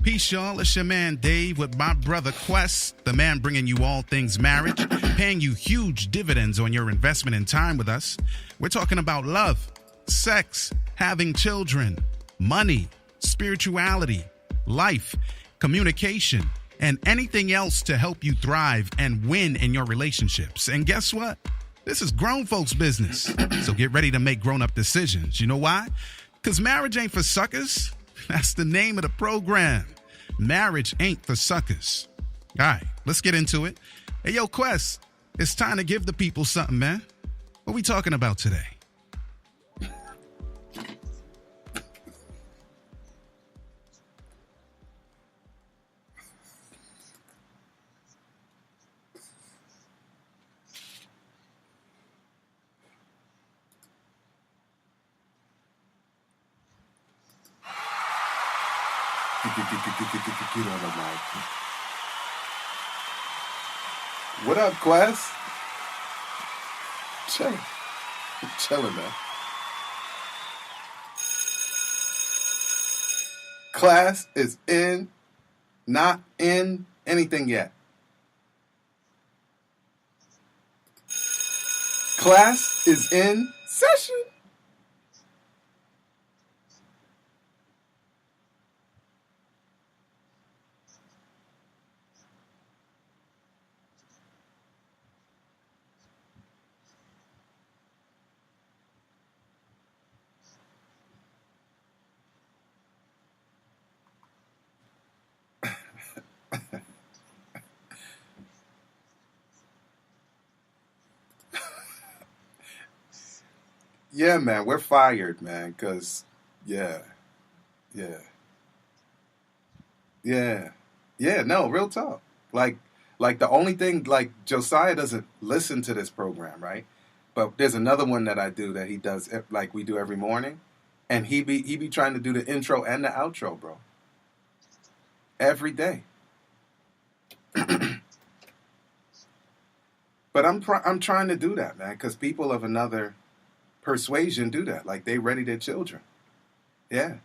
Peace, y'all. It's your man Dave with my brother Quest, the man bringing you all things marriage, paying you huge dividends on your investment in time with us. We're talking about love, sex, having children, money, spirituality, life, communication, and anything else to help you thrive and win in your relationships. And guess what? This is grown folks' business. So get ready to make grown-up decisions. You know why? Because marriage ain't for suckers. That's the name of the program. Marriage ain't for suckers. All right, let's get into it. Hey, yo, Quest, it's time to give the people something, man. What we talking about today? Get on the mic. What up, Quest? Chilling, man. Class is in, not in anything yet. Class is in session. Yeah, man, we're fired, man, because, yeah, no, real talk. Like the only thing, like, Josiah doesn't listen to this program, right? But there's another one that I do that he does, like we do every morning, and he be trying to do the intro and the outro, bro, every day. But I'm trying to do that, man, because people of another persuasion do that. Like, they ready their children. Yeah.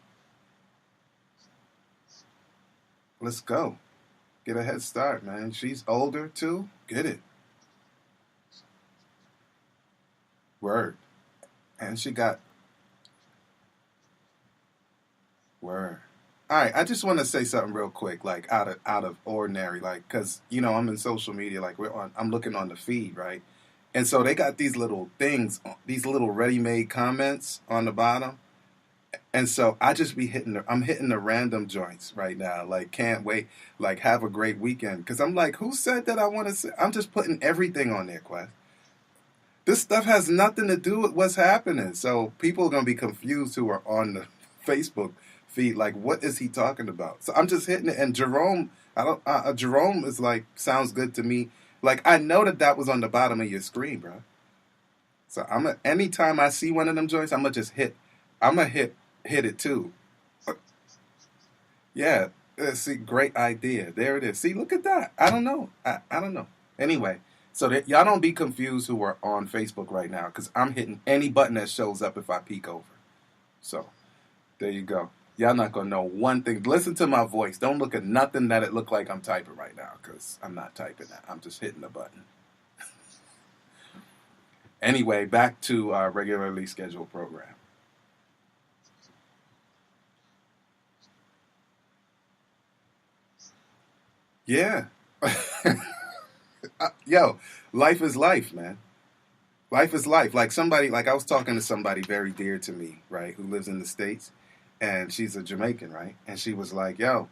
Let's go. Get a head start, man. She's older, too. Get it. Word. And she got... Word. All right, I just want to say something real quick, like, out of ordinary, like, because, you know, I'm in social media, like, I'm looking on the feed, right? And so they got these little things, these little ready-made comments on the bottom. And so I just be I'm hitting the random joints right now. Like, can't wait. Like, have a great weekend. Because I'm like, who said that I want to say? I'm just putting everything on there, Quest. This stuff has nothing to do with what's happening. So people are going to be confused who are on the Facebook feed. Like, what is he talking about? So I'm just hitting it. And Jerome, Jerome is like, sounds good to me. Like, I know that was on the bottom of your screen, bro. So anytime I see one of them joints, I'm gonna hit it too. Yeah, see, great idea. There it is. See, look at that. I don't know. I don't know. Anyway, so that y'all don't be confused who are on Facebook right now, because I'm hitting any button that shows up if I peek over. So, there you go. Y'all not gonna know one thing. Listen to my voice. Don't look at nothing that it look like I'm typing right now, because I'm not typing that. I'm just hitting the button. Anyway, back to our regularly scheduled program. Yeah. Yo, life is life, man. Life is life. Like I was talking to somebody very dear to me, right, who lives in the States. And she's a Jamaican, right? And she was like, yo,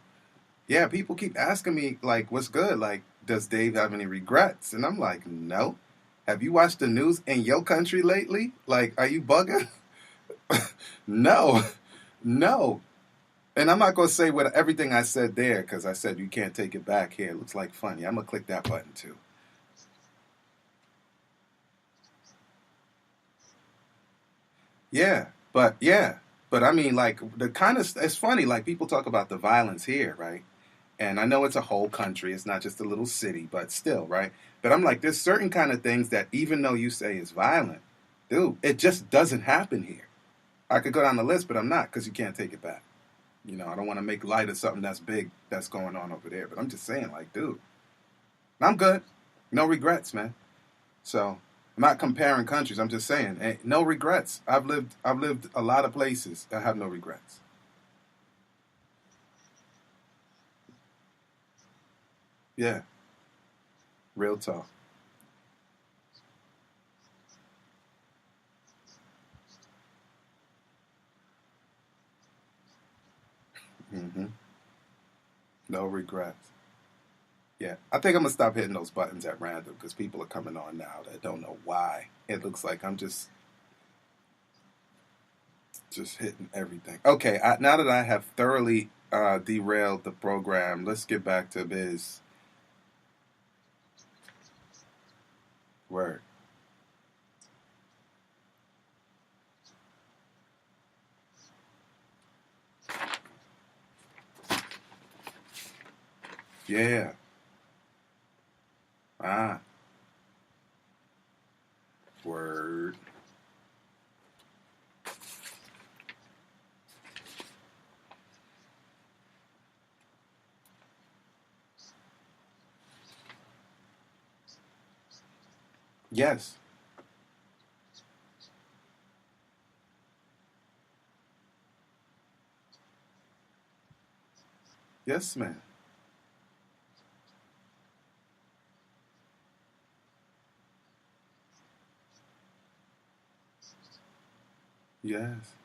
yeah, people keep asking me, like, what's good? Like, does Dave have any regrets? And I'm like, no. Have you watched the news in your country lately? Like, are you bugging? No. And I'm not going to say what everything I said there, because I said you can't take it back here. It looks like funny. I'm going to click that button, too. Yeah. But I mean, like, it's funny, like, people talk about the violence here, right? And I know it's a whole country. It's not just a little city, but still, right? But I'm like, there's certain kind of things that even though you say it's violent, dude, it just doesn't happen here. I could go down the list, but I'm not, because you can't take it back. You know, I don't want to make light of something that's big that's going on over there. But I'm just saying, like, dude, I'm good. No regrets, man. So I'm not comparing countries. I'm just saying, no regrets. I've lived a lot of places. I have no regrets. Yeah, real talk. Hmm. No regrets. Yeah, I think I'm gonna stop hitting those buttons at random because people are coming on now that don't know why. It looks like I'm just hitting everything. Okay, now that I have thoroughly derailed the program, let's get back to biz. Word. Yeah. Ah. Word. Yes. Yes, man. Yes.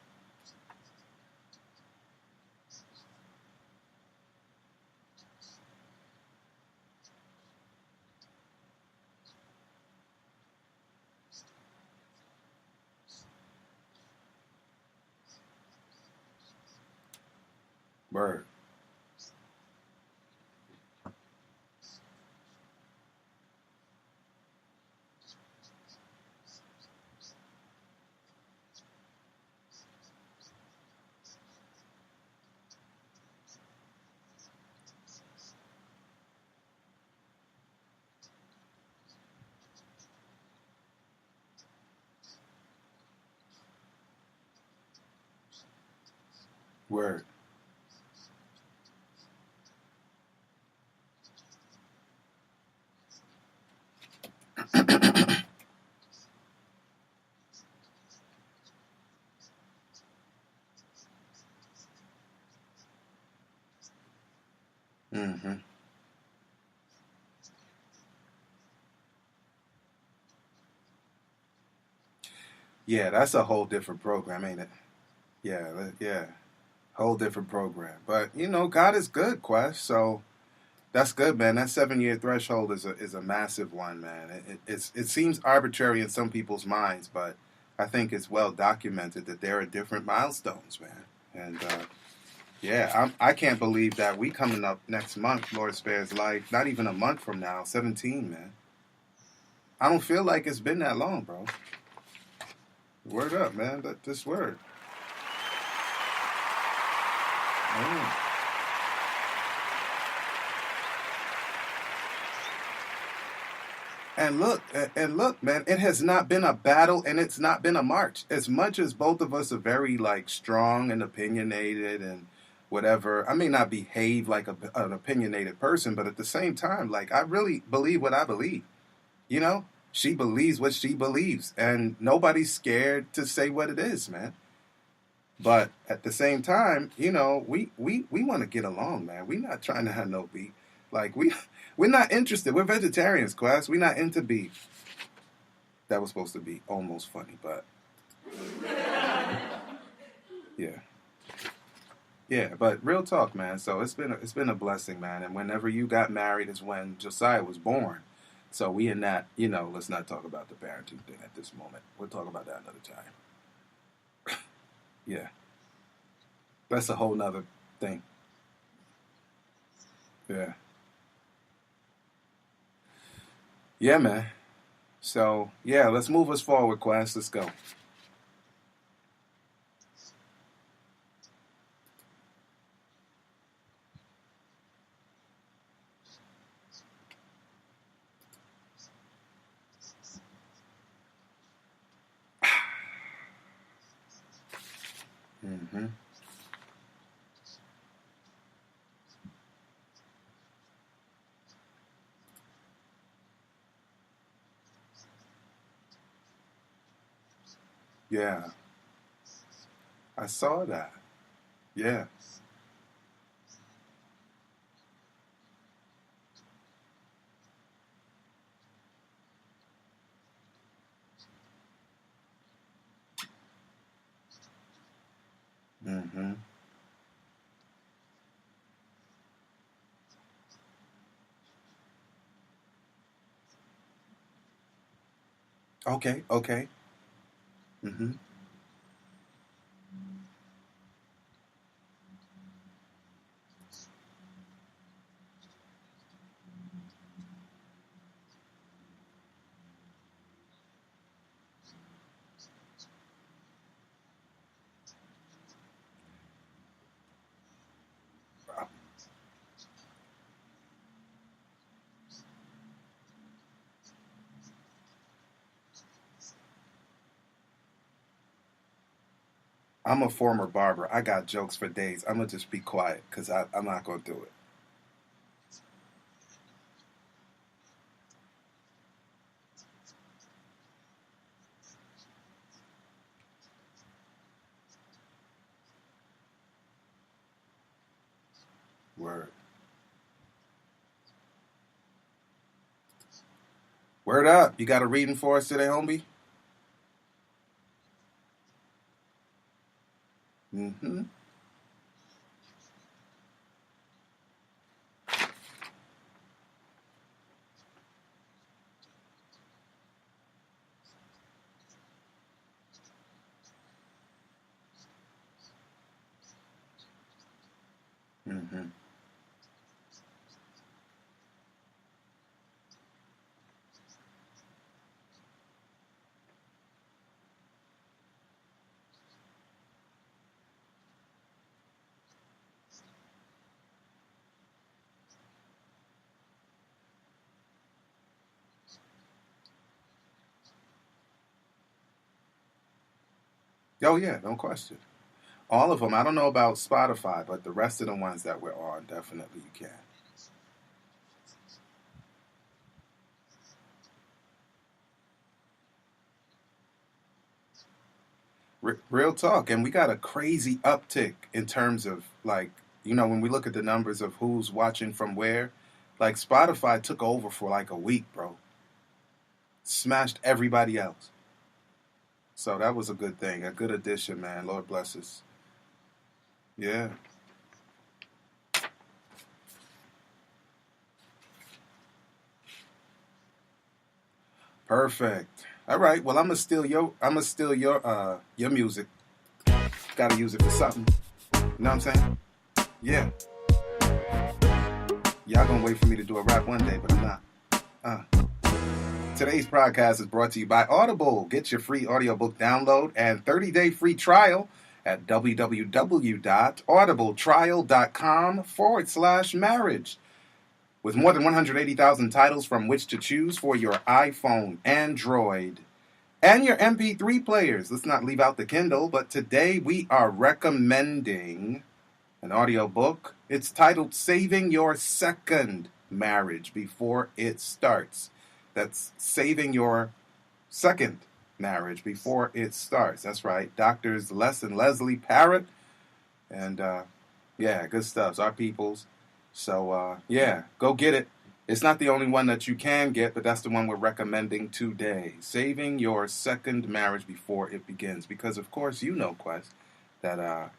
Word. Word. Hmm. Yeah, that's a whole different program, ain't it? Yeah, yeah, whole different program. But you know, God is good, Quest. So that's good, man. That 7 year threshold is a massive one, man. It seems arbitrary in some people's minds, but I think it's well documented that there are different milestones, man. And yeah, I can't believe that we coming up next month, Lord spares life. Not even a month from now, 17, man. I don't feel like it's been that long, bro. Word up, man. This word. Oh. And look, man, it has not been a battle and it's not been a march. As much as both of us are very like strong and opinionated and whatever, I may not behave like an opinionated person, but at the same time, like I really believe what I believe. You know, she believes what she believes, and nobody's scared to say what it is, man. But at the same time, you know, we want to get along, man. We're not trying to have no beef. Like we're not interested. We're vegetarians, class. We're not into beef. That was supposed to be almost funny, but yeah, yeah. But real talk, man. So it's been a blessing, man. And whenever you got married is when Josiah was born. So we in that, you know. Let's not talk about the parenting thing at this moment. We'll talk about that another time. Yeah, that's a whole nother thing. Yeah, yeah, man. So yeah, let's move us forward, class. Let's go. Hmm. Yeah. I saw that. Yeah. Mm-hmm. Okay. Okay. Mm-hmm. I'm a former barber. I got jokes for days. I'm gonna just be quiet because I'm not gonna do it. Word. Word up. You got a reading for us today, homie? Mm-hmm. Mm-hmm. Oh yeah, no question. All of them. I don't know about Spotify, but the rest of the ones that we're on, definitely you can. Real talk, and we got a crazy uptick in terms of like when we look at the numbers of who's watching from where, like Spotify took over for like a week, bro. Smashed everybody else. So that was a good thing, a good addition, man. Lord bless us. Yeah, perfect. All right, well I'm gonna steal your music. Got to use it for something. You know what I'm saying? Yeah. Y'all gonna wait for me to do a rap one day, but I'm not. Uh. Today's podcast is brought to you by Audible. Get your free audiobook download and 30-day free trial at www.audibletrial.com/marriage. With more than 180,000 titles from which to choose for your iPhone, Android, and your MP3 players. Let's not leave out the Kindle, but today we are recommending an audiobook. It's titled Saving Your Second Marriage Before It Starts. That's Saving Your Second Marriage Before It Starts. That's right. Doctors Les and Leslie Parrott. And yeah, good stuff. It's our peoples. So yeah, go get it. It's not the only one that you can get, but that's the one we're recommending today. Saving Your Second Marriage Before It Begins. Because, of course, you know, Quest, that,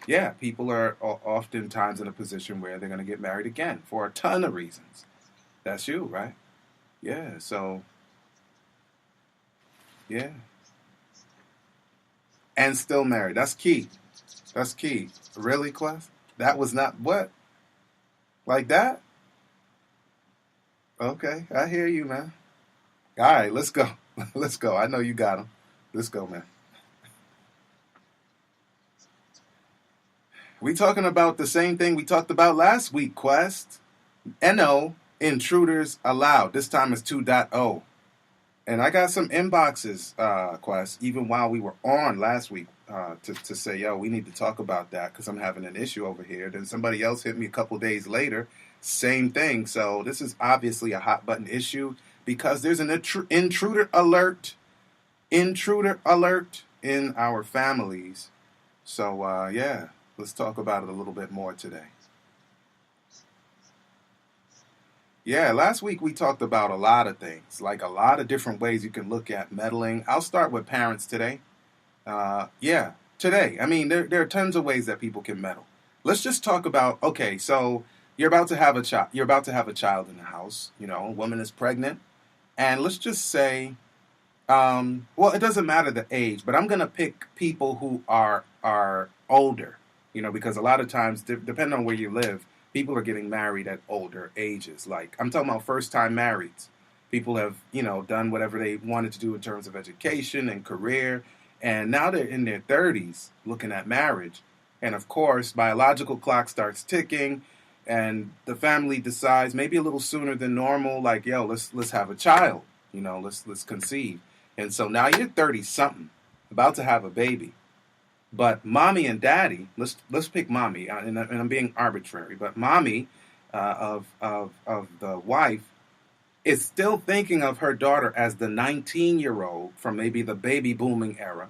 yeah, people are oftentimes in a position where they're going to get married again for a ton of reasons. That's you, right? Yeah, so, yeah. And still married. That's key. That's key. Really, Quest? That was not what? Like that? Okay, I hear you, man. All right, let's go. Let's go. I know you got them. Let's go, man. We talking about the same thing we talked about last week, Quest. NO, Intruders Allowed. This time it's 2.0. And I got some inboxes, Quest, even while we were on last week to say, yo, we need to talk about that because I'm having an issue over here. Then somebody else hit me a couple days later. Same thing. So this is obviously a hot button issue because there's an intruder alert. Intruder alert. in our families. So, yeah, let's talk about it a little bit more today. Yeah, last week we talked about a lot of things, like a lot of different ways you can look at meddling. I'll start with parents today. Yeah, today. I mean, there are tons of ways that people can meddle. Let's just talk about, okay, so you're about to have a child. You're about to have a child in the house. You know, a woman is pregnant, and let's just say, well, it doesn't matter the age, but I'm gonna pick people who are older. You know, because a lot of times, depending on where you live, people are getting married at older ages. Like I'm talking about first time marrieds. People have done whatever they wanted to do in terms of education and career, and now they're in their 30s looking at marriage. And of course, biological clock starts ticking, and the family decides maybe a little sooner than normal, like, yo, let's have a child. Let's conceive. And so now you're 30 something, about to have a baby. But mommy and daddy, let's pick mommy, and I'm being arbitrary, but mommy of the wife is still thinking of her daughter as the 19-year-old from maybe the baby booming era,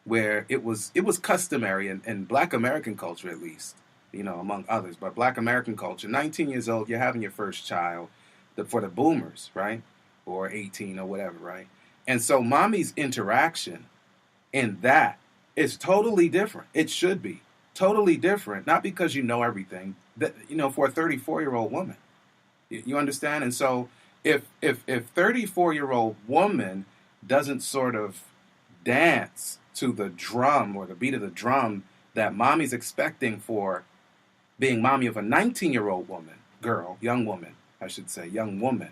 where it was customary in Black American culture, at least, among others, but Black American culture, 19 years old, you're having your first child, for the boomers, right, or 18 or whatever, right, and so mommy's interaction in that is totally different. It should be totally different, not because you know everything, that for a 34-year-old woman. You understand? And so if 34-year-old woman doesn't sort of dance to the drum or the beat of the drum that mommy's expecting for being mommy of a 19-year-old woman, young woman, I should say, young woman,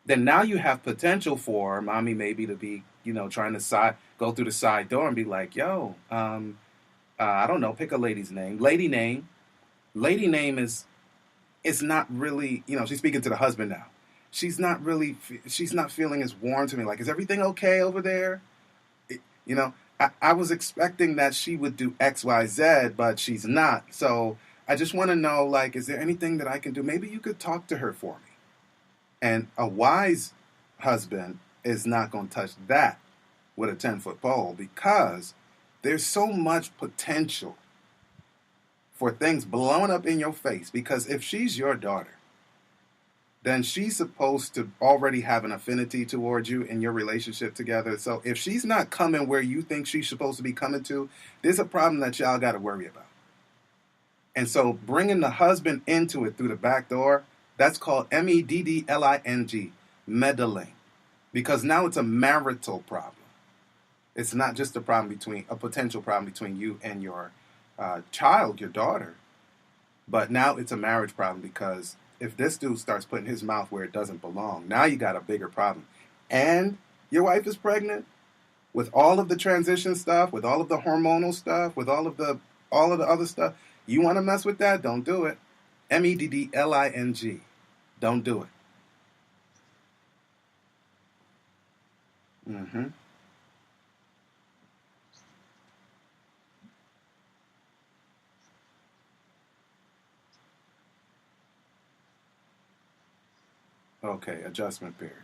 then now you have potential for mommy maybe to be, trying to go through the side door and be like, yo, I don't know, pick a lady's name. Lady name. Lady name is, it's not really, she's speaking to the husband now. She's not feeling as warm to me. Like, is everything okay over there? I was expecting that she would do X, Y, Z, but she's not. So I just want to know, like, is there anything that I can do? Maybe you could talk to her for me. And a wise husband is not going to touch that with a 10-foot pole, because there's so much potential for things blowing up in your face. Because if she's your daughter, then she's supposed to already have an affinity towards you in your relationship together. So if she's not coming where you think she's supposed to be coming to, there's a problem that y'all got to worry about. And so bringing the husband into it through the back door, that's called meddling, meddling, because now it's a marital problem. It's not just a potential problem between you and your child, your daughter, but now it's a marriage problem, because if this dude starts putting his mouth where it doesn't belong, now you got a bigger problem. And your wife is pregnant with all of the transition stuff, with all of the hormonal stuff, with all of the other stuff. You want to mess with that? Don't do it. meddling. Don't do it. Mm-hmm. Okay, adjustment period.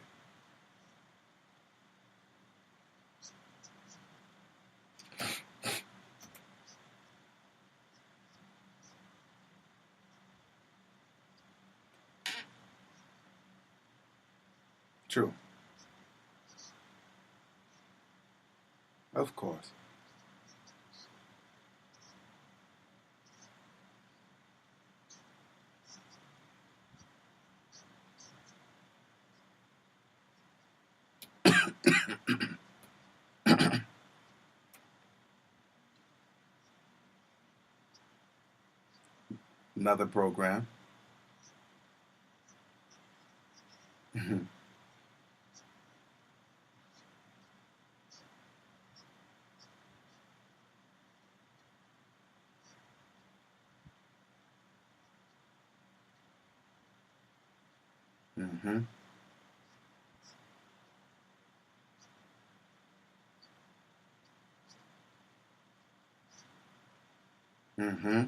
True. Of course. Another program. Mm-hmm. Mm-hmm. Mm-hmm.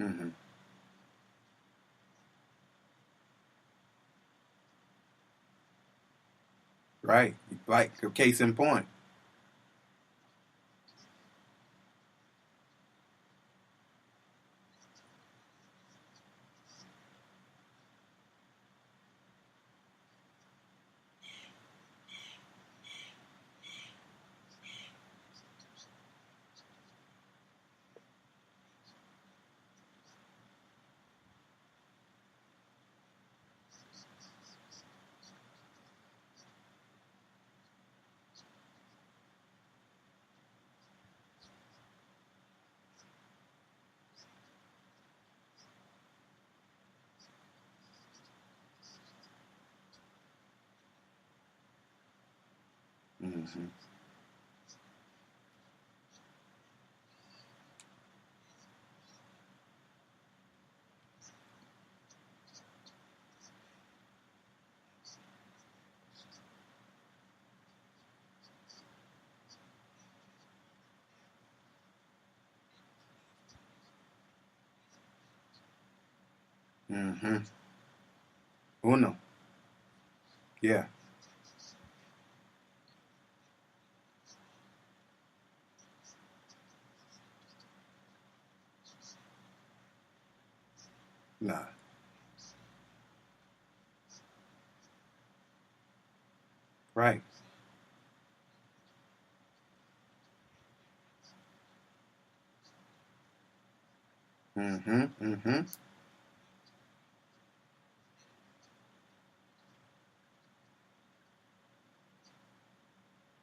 Mm-hmm. Right. Like a case in point. Mm-hmm. Mm-hmm. Uno. Yeah. Nah. Right. Mm-hmm. Mm-hmm.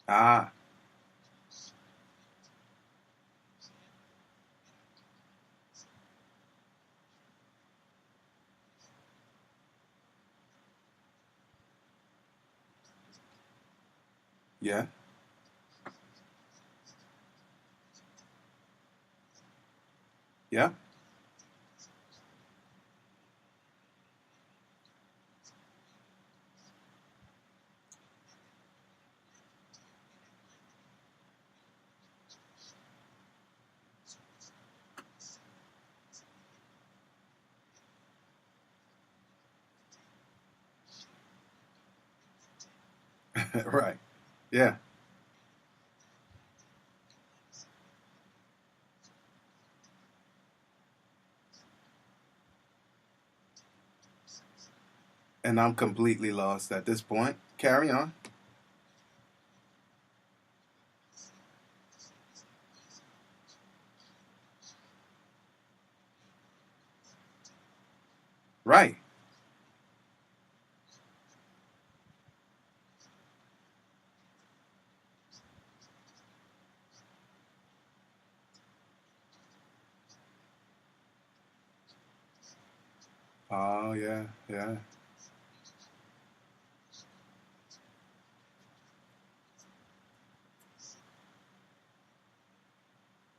Ah. Yeah. Yeah. Right. Yeah. And I'm completely lost at this point. Carry on. Right. Oh yeah. Yeah.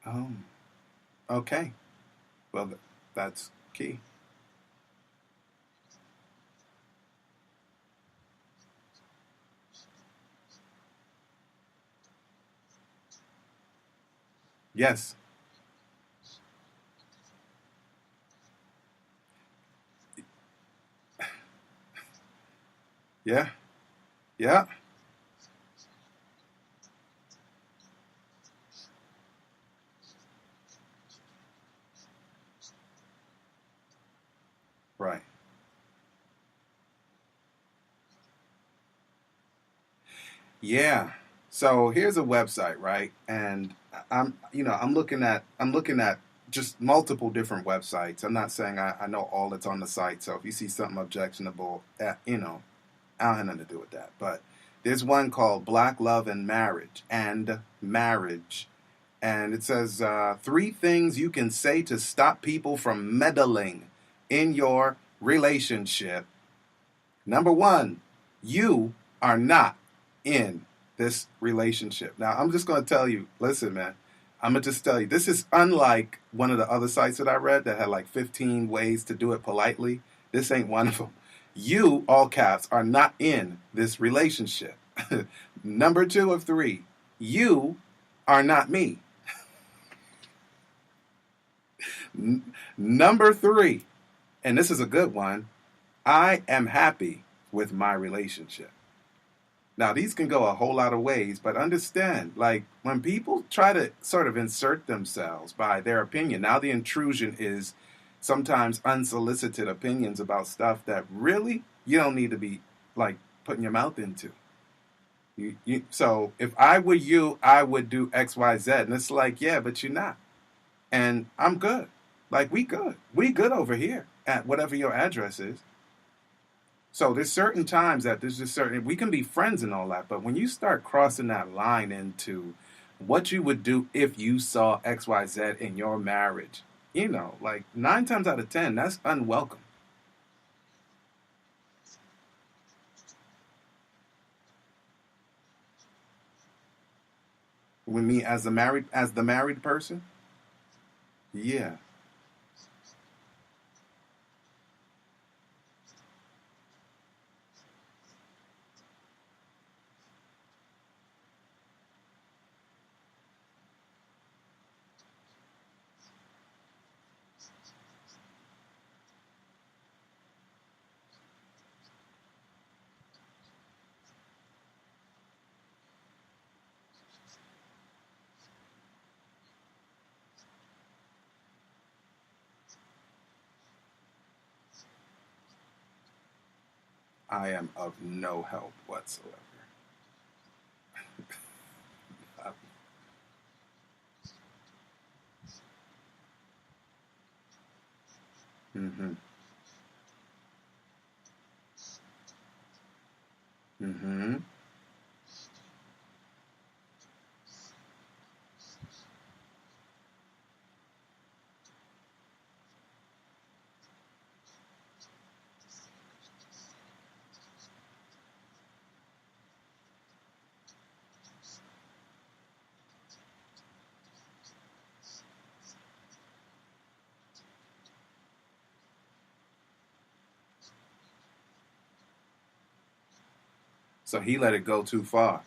Oh. Okay. Well, that's key. Yes. Yeah. Yeah. Right. Yeah. So here's a website, right? And I'm looking at just multiple different websites. I'm not saying I know all that's on the site. So if you see something objectionable, I don't have nothing to do with that. But there's one called Black Love and Marriage, and it says three things you can say to stop people from meddling in your relationship. Number one, you are not in this relationship. Now, I'm just going to tell you, listen, man, I'm going to just tell you, this is unlike one of the other sites that I read that had like 15 ways to do it politely. This ain't one of them. You, all caps, are not in this relationship. Number two of three, you are not me. Number 3, and this is a good one. I am happy with my relationship. Now, these can go a whole lot of ways, but understand, like, when people try to sort of insert themselves by their opinion, now the intrusion is sometimes unsolicited opinions about stuff that really you don't need to be, like, putting your mouth into. So if I were you, I would do X, Y, Z. And it's like, yeah, but you're not. And I'm good. Like, we good. We good over here at whatever your address is. So there's certain times that there's just certain, we can be friends and all that, but when you start crossing that line into what you would do if you saw XYZ in your marriage, like 9 times out of 10, that's unwelcome. With me as the married person, yeah. I am of no help whatsoever. Mm-hmm. Mm-hmm. So he let it go too far.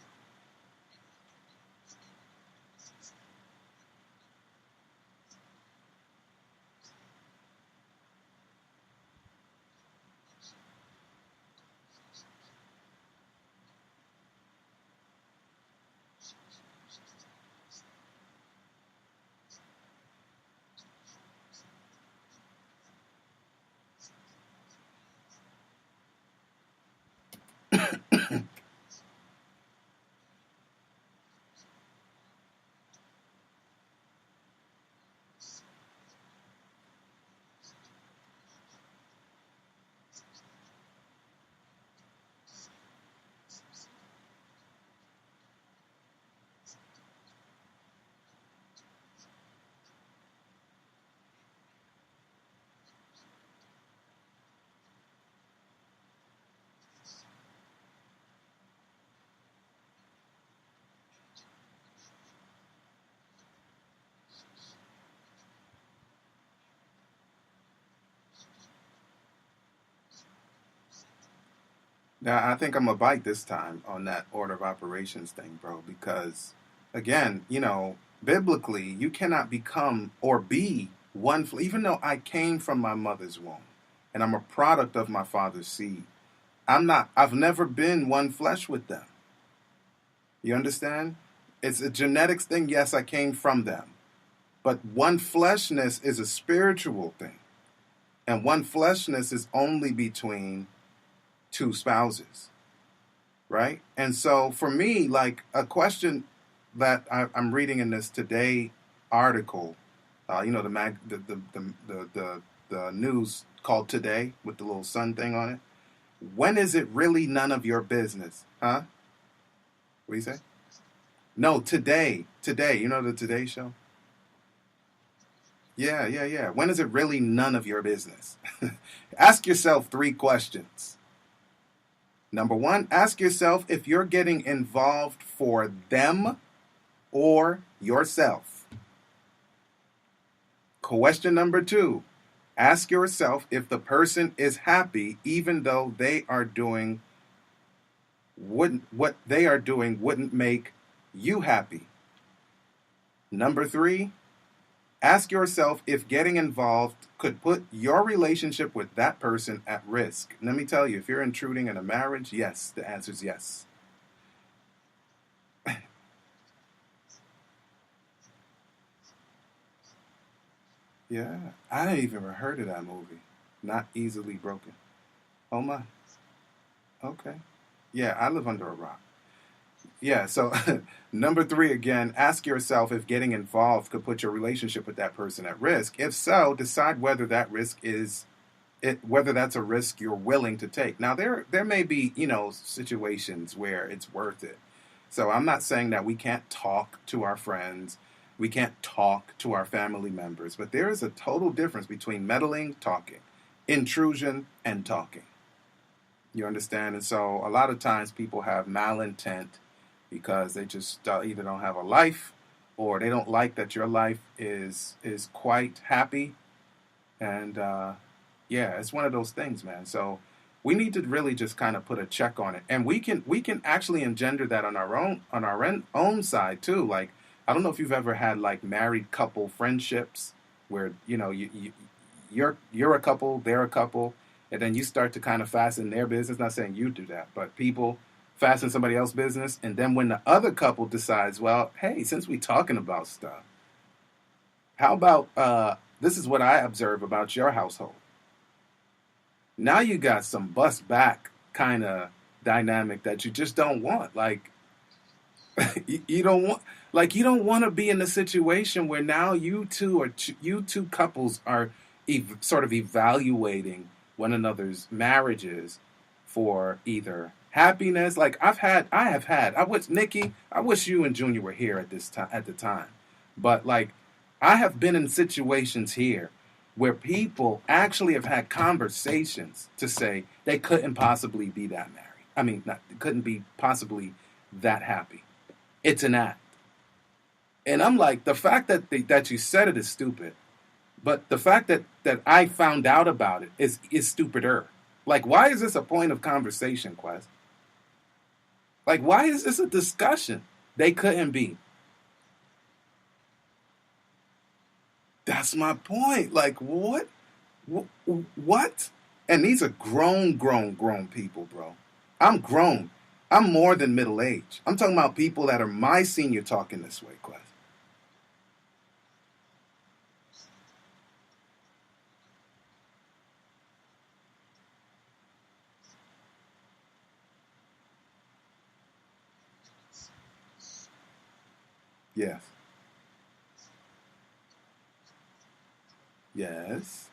Now, I think I'm gonna bite this time on that order of operations thing, bro, because again, biblically, you cannot become or be one, even though I came from my mother's womb and I'm a product of my father's seed. I've never been one flesh with them. You understand? It's a genetics thing. Yes, I came from them. But one fleshness is a spiritual thing. And one fleshness is only between two spouses, right? And so for me, like a question that I'm reading in this Today article, the news called Today with the little sun thing on it. When is it really none of your business? Huh? What do you say? No, today. Today. You know the Today show? Yeah, yeah, yeah. When is it really none of your business? Ask yourself 3 questions. Number 1, ask yourself if you're getting involved for them or yourself. Question number 2, ask yourself if the person is happy even though what they are doing wouldn't make you happy. Number 3, Ask yourself if getting involved could put your relationship with that person at risk. Let me tell you, if you're intruding in a marriage, yes, the answer is yes. Yeah, I ain't even heard of that movie. Not easily broken. Oh my. Okay. Yeah, I live under a rock. Yeah, so number three again, ask yourself if getting involved could put your relationship with that person at risk. If so, decide whether that risk is whether that's a risk you're willing to take. Now there may be, situations where it's worth it. So I'm not saying that we can't talk to our friends, we can't talk to our family members, but there is a total difference between meddling, talking, intrusion, and talking. You understand? And so a lot of times people have malintent because they just either don't have a life or they don't like that your life is quite happy. And yeah, it's one of those things, man. So we need to really just kind of put a check on it, and we can actually engender that on our own side too. Like, I don't know if you've ever had like married couple friendships where you're a couple, they're a couple, and then you start to kind of fasten their business. Not saying you do that, but people fasten somebody else's business, and then when the other couple decides, well, hey, since we talking about stuff, how about this is what I observe about your household. Now you got some bust back kind of dynamic that you just don't want. Like you don't want, you don't want to be in a situation where now you two couples are sort of evaluating one another's marriages for either happiness. Like I wish Nikki, I wish you and Junior were here at the time, but like I have been in situations here where people actually have had conversations to say they couldn't possibly be that married. I mean, not couldn't be possibly that happy. It's an act. And I'm like, the fact that you said it is stupid, but the fact that I found out about it is stupider. Like, why is this a point of conversation, Quest? Like, why is this a discussion? They couldn't be. That's my point. Like, what? What? And these are grown people, bro. I'm grown. I'm more than middle age. I'm talking about people that are my senior talking this way, Quest. Yes. Yes.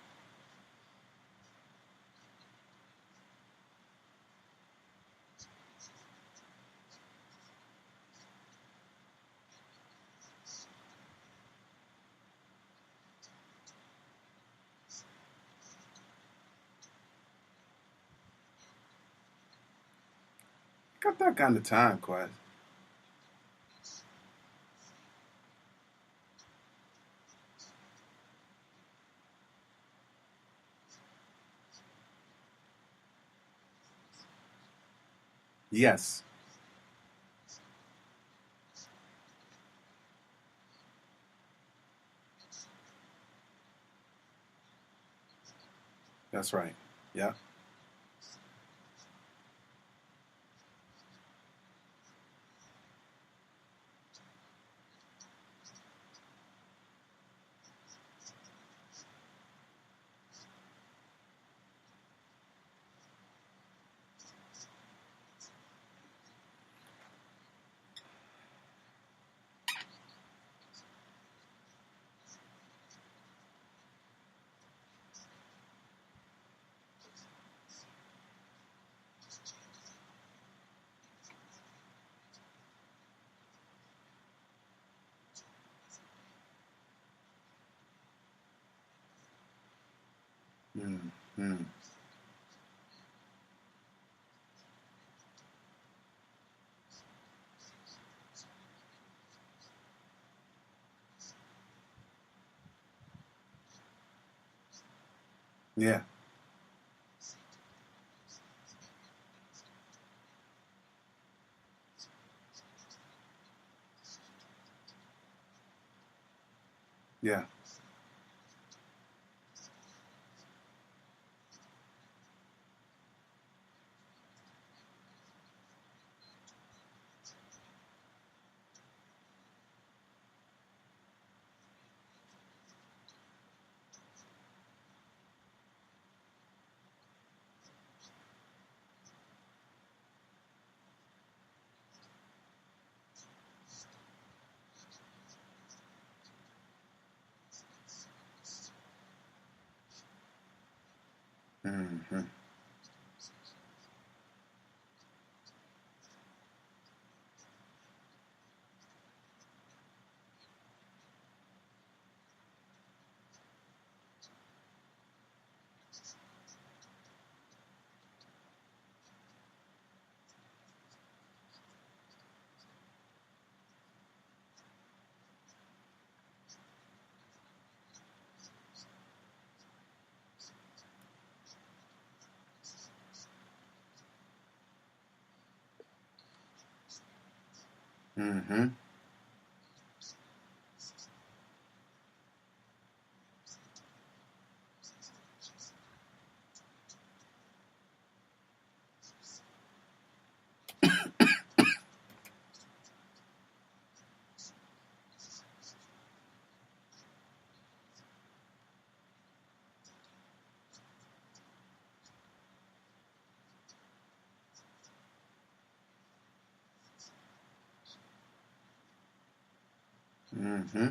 Got that kind of time, Quest. Yes. That's right. Yeah. Mm, mm. Yeah. Yeah. Mm-hmm. Mm-hmm. Mm-hmm.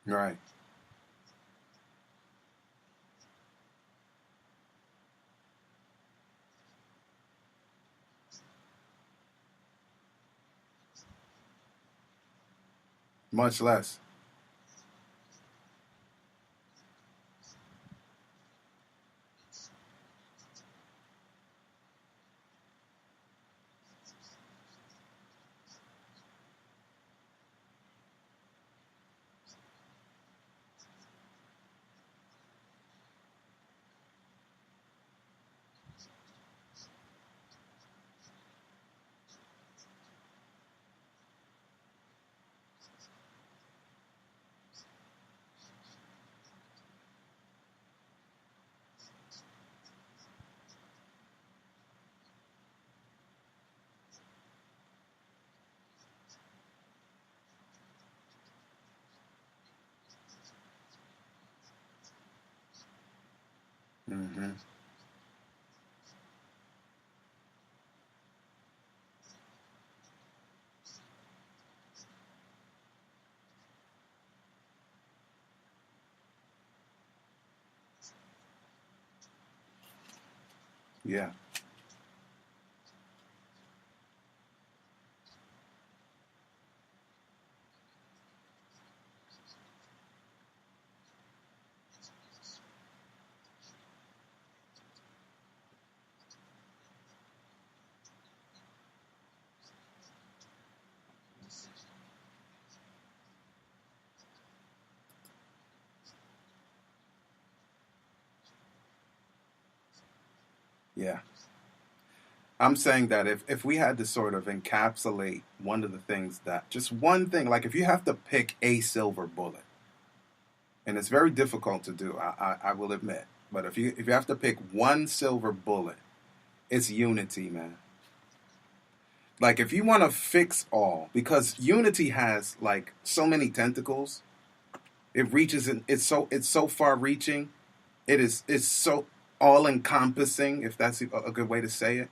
Right. Much less. Mm-hmm. Yeah. Yeah. I'm saying that if we had to sort of encapsulate one of the things that just one thing, like if you have to pick a silver bullet, and it's very difficult to do, I will admit, but if you have to pick one silver bullet, it's unity, man. Like if you want to fix all, because unity has like so many tentacles, it reaches in, it's so far reaching. It's so all encompassing, if that's a good way to say it,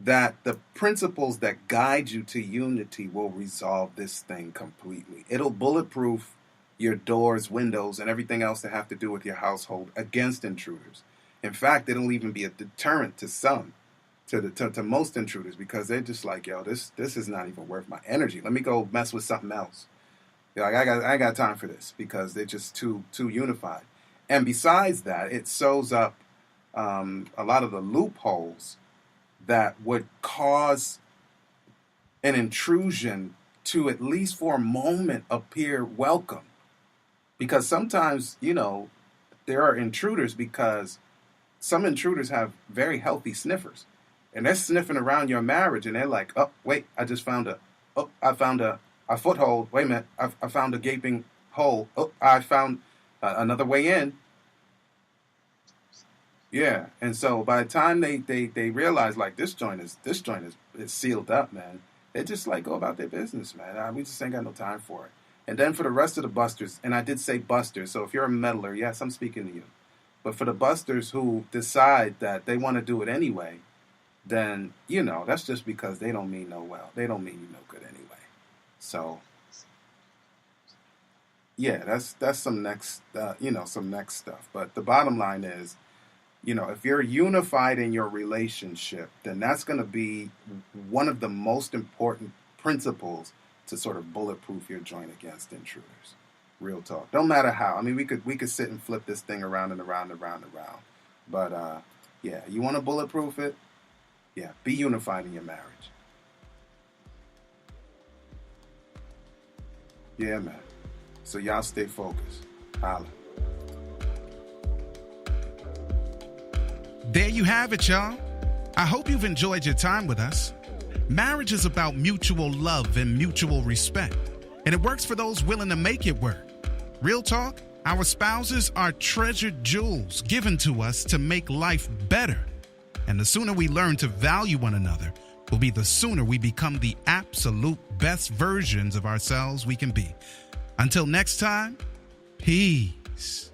that the principles that guide you to unity will resolve this thing completely. It'll bulletproof your doors, windows, and everything else that have to do with your household against intruders. In fact, it'll even be a deterrent to some, to most intruders, because they're just like, yo, this is not even worth my energy. Let me go mess with something else. You're like, I got time for this, because they're just too unified. And besides that, it sews up a lot of the loopholes that would cause an intrusion to, at least for a moment, appear welcome. Because sometimes, there are intruders, because some intruders have very healthy sniffers. And they're sniffing around your marriage, and they're like, oh, wait, I found a foothold. Wait a minute, I found a gaping hole. Oh, I found another way in. Yeah, and so by the time they realize, like, this joint is sealed up, man. They just like go about their business, man. We just ain't got no time for it. And then for the rest of the busters, and I did say busters, so if you're a meddler, yes, I'm speaking to you. But for the busters who decide that they want to do it anyway, then, that's just because they don't mean no well. They don't mean you no good anyway. So, yeah, that's some next, some next stuff. But the bottom line is, if you're unified in your relationship, then that's going to be one of the most important principles to sort of bulletproof your joint against intruders. Real talk. Don't matter how. I mean, we could sit and flip this thing around and around and around and around. But yeah, you want to bulletproof it? Yeah, be unified in your marriage. Yeah, man. So y'all stay focused. Holla. There you have it, y'all. I hope you've enjoyed your time with us. Marriage is about mutual love and mutual respect, and it works for those willing to make it work. Real talk, our spouses are treasured jewels given to us to make life better. And the sooner we learn to value one another will be the sooner we become the absolute best versions of ourselves we can be. Until next time, peace.